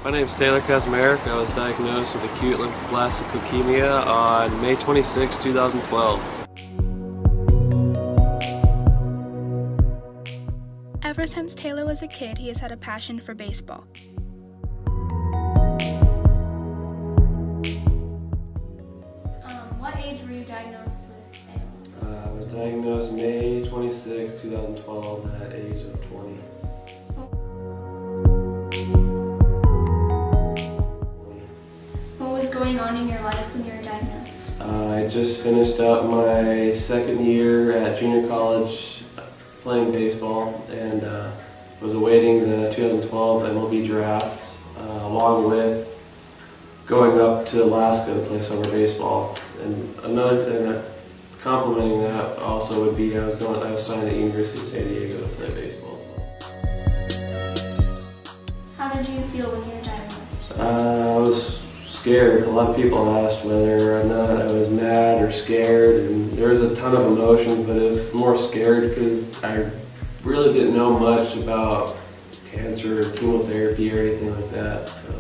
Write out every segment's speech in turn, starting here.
My name is Taylor Kazmarek. I was diagnosed with acute lymphoblastic leukemia on May 26, 2012. Ever since Taylor was a kid, he has had a passion for baseball. What age were you diagnosed with ALL? I was diagnosed May 26, 2012 at age of 20. What was going on in your life when you were diagnosed? I just finished up my second year at junior college playing baseball and was awaiting the 2012 MLB draft along with going up to Alaska to play summer baseball. And complementing that also would be I was signed at the University of San Diego to play baseball as well. How did you feel when you were diagnosed? I was scared. A lot of people asked whether or not I was mad or scared, and there was a ton of emotions, but it was more scared because I really didn't know much about cancer or chemotherapy or anything like that. So.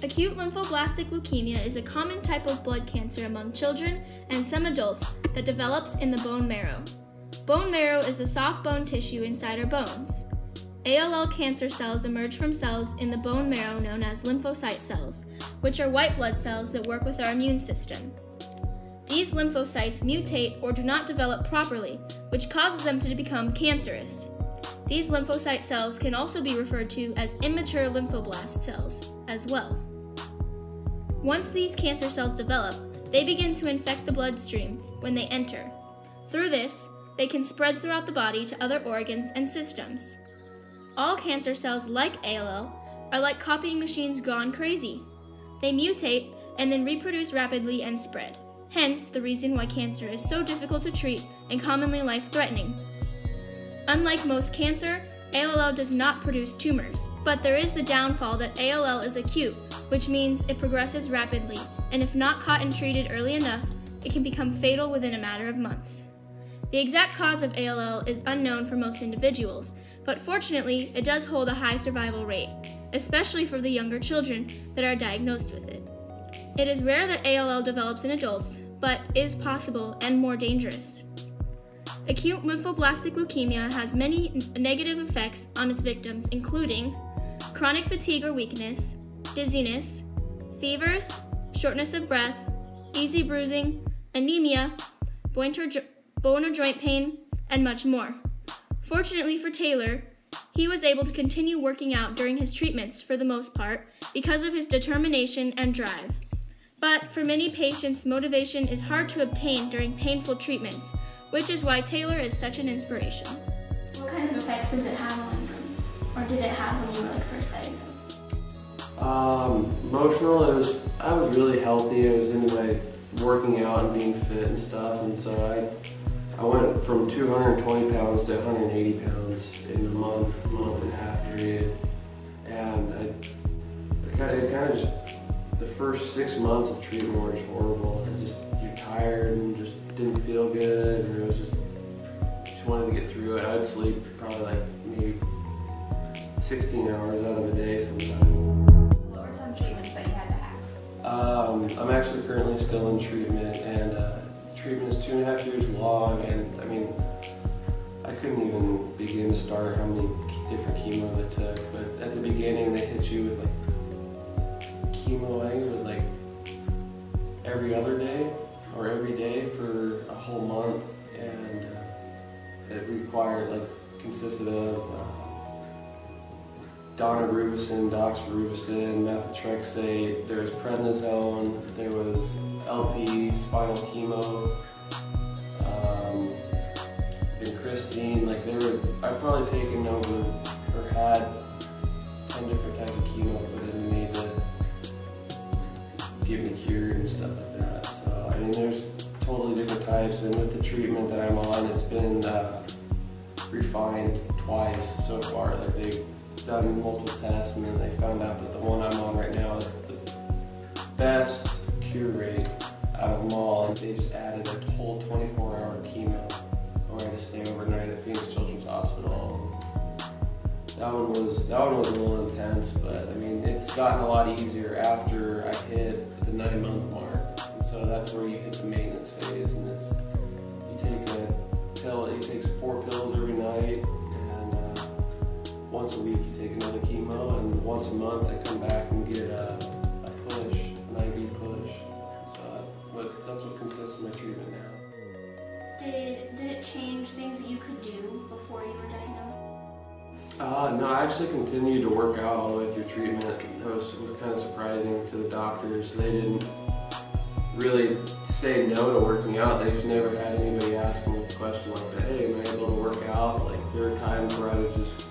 Acute lymphoblastic leukemia is a common type of blood cancer among children and some adults that develops in the bone marrow. Bone marrow is the soft bone tissue inside our bones. ALL cancer cells emerge from cells in the bone marrow known as lymphocyte cells, which are white blood cells that work with our immune system. These lymphocytes mutate or do not develop properly, which causes them to become cancerous. These lymphocyte cells can also be referred to as immature lymphoblast cells as well. Once these cancer cells develop, they begin to infect the bloodstream when they enter. Through this, they can spread throughout the body to other organs and systems. All cancer cells, like ALL, are like copying machines gone crazy. They mutate and then reproduce rapidly and spread. Hence, the reason why cancer is so difficult to treat and commonly life-threatening. Unlike most cancer, ALL does not produce tumors, but there is the downfall that ALL is acute, which means it progresses rapidly, and if not caught and treated early enough, it can become fatal within a matter of months. The exact cause of ALL is unknown for most individuals, but fortunately, it does hold a high survival rate, especially for the younger children that are diagnosed with it. It is rare that ALL develops in adults, but is possible and more dangerous. Acute lymphoblastic leukemia has many negative effects on its victims, including chronic fatigue or weakness, dizziness, fevers, shortness of breath, easy bruising, anemia, bone or joint pain, and much more. Fortunately for Taylor, he was able to continue working out during his treatments for the most part because of his determination and drive. But for many patients, motivation is hard to obtain during painful treatments, which is why Taylor is such an inspiration. What kind of effects does it have on you, or did it have when you were first diagnosed? Emotional, I was really healthy. I was into my working out and being fit and stuff, and so I went from 220 pounds to 180 pounds in a month and a half period, and it kind of just, the first 6 months of treatment were just horrible. You're tired and just didn't feel good, and it was just wanted to get through it. I'd sleep probably like maybe 16 hours out of the day sometimes. What were some treatments that you had to have? I'm actually currently still in treatment, and the treatment is 2.5 years long, and I mean, I couldn't even begin to start how many different chemos I took, but at the beginning they hit you with like chemo, I think it was like every other day or every day for a whole month, and it consisted of doxorubicin, methotrexate, there was prednisone, there was LT, spinal chemo, vincristine. I've probably taken over or had 10 different types of chemo put in me to get me cured and stuff like that. So I mean, there's totally different types, and with the treatment that I'm on, it's been refined twice so far. Like they've done multiple tests, and then they found out that the one I'm on right now is the best cure rate out of them all, and they just added a whole 24-hour chemo where I had to stay overnight at Phoenix Children's Hospital. That one was a little intense, but I mean, it's gotten a lot easier after I hit the 9-month mark. And so that's where you hit the maintenance phase, and it's, you take a pill, he takes 4 pills every night, and once a week you take another chemo, and once a month I come back and get a push, an IV push. So that's what consists of my treatment now. Did it change things that you could do before you were diagnosed? No, I actually continued to work out all the way through treatment. It was kind of surprising to the doctors. They didn't really say no to working out. They've never had anybody ask me a question like that. Hey, am I able to work out? Like, there are times where I would just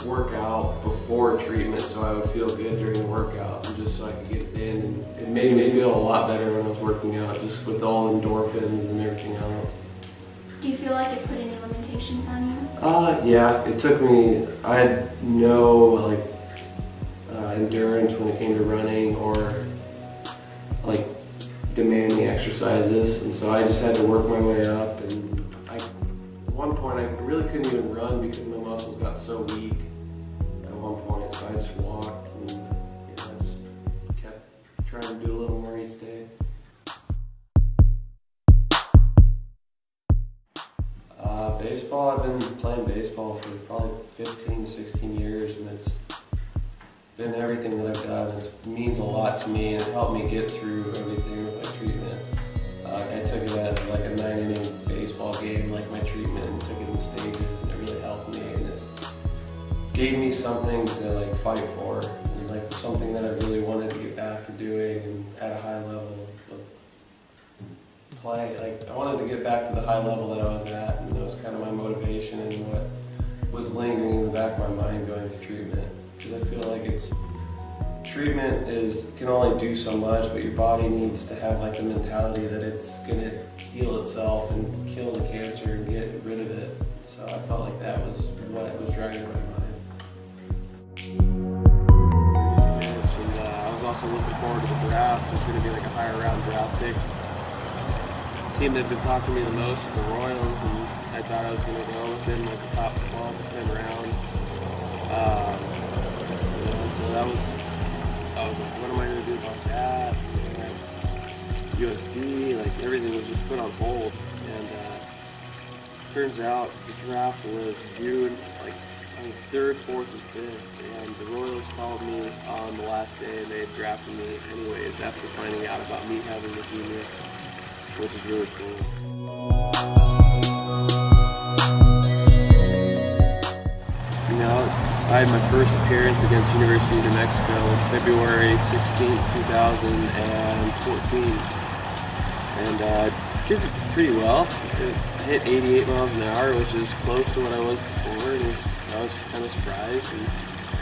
work out before treatment so I would feel good during the workout, and just so I could get it in. And it made me feel a lot better when I was working out, just with all endorphins and everything else. Do you feel like it put any limitations on you? Yeah, it took me, I had no endurance when it came to running or like demanding exercises, and so I just had to work my way up. And at one point I really couldn't even run because my muscles got so weak at one point, so I just walked, and I just kept trying to do a little more each day. Baseball, I've been playing baseball for probably 15 to 16 years, and it's been everything that I've done. It means a lot to me, and it helped me get through everything with my treatment. I took it as like a 9-inning baseball game, like my treatment, and took it in stages, and it really helped me, and it gave me something to like fight for, and like something that I really wanted to get back to doing, and at a high level of play. Like, I wanted to get back to the high level that I was at, and that was kind of my motivation and what was lingering in the back of my mind going through treatment. Because I feel like treatment can only do so much, but your body needs to have like the mentality that it's going to heal itself and kill the cancer and get rid of it. So I felt like that was what was driving my mind. And I was also looking forward to the draft. There's going to be like a higher round draft pick. The team that had been talking to me the most is the Royals, and I thought I was going to go within like the top 12 to 10 rounds. So I was like, what am I going to do about that? And USD, like everything was just put on hold. And turns out the draft was June, like 3rd, 4th, and 5th. And the Royals called me on the last day, and they had drafted me anyways after finding out about me having leukemia, which is really cool. You know, I had my first appearance against University of New Mexico February 16th, 2014. And did pretty well. It hit 88 miles an hour, which is close to what I was before. And I was kind of surprised, and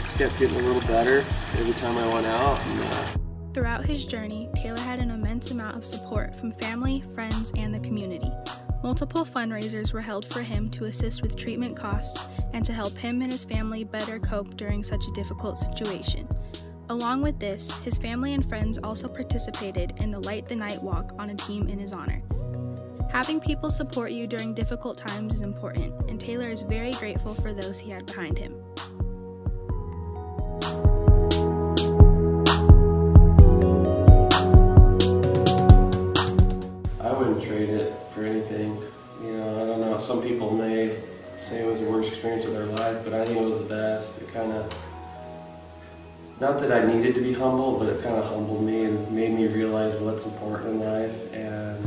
just kept getting a little better every time I went out. And, Throughout his journey, Taylor had an immense amount of support from family, friends, and the community. Multiple fundraisers were held for him to assist with treatment costs and to help him and his family better cope during such a difficult situation. Along with this, his family and friends also participated in the Light the Night Walk on a team in his honor. Having people support you during difficult times is important, and Taylor is very grateful for those he had behind him. I wouldn't trade it for anything. You know, I don't know, some people may say it was the worst experience of their life, but I think it was the best. It kind of, not that I needed to be humbled, but it kind of humbled me and made me realize what's important in life. And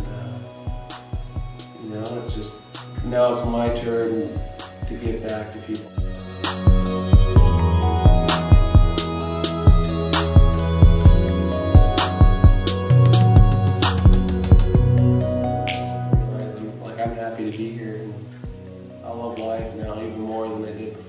you know, it's just, now it's my turn to give back to people. I'm happy to be here, and I love life now even more than I did before.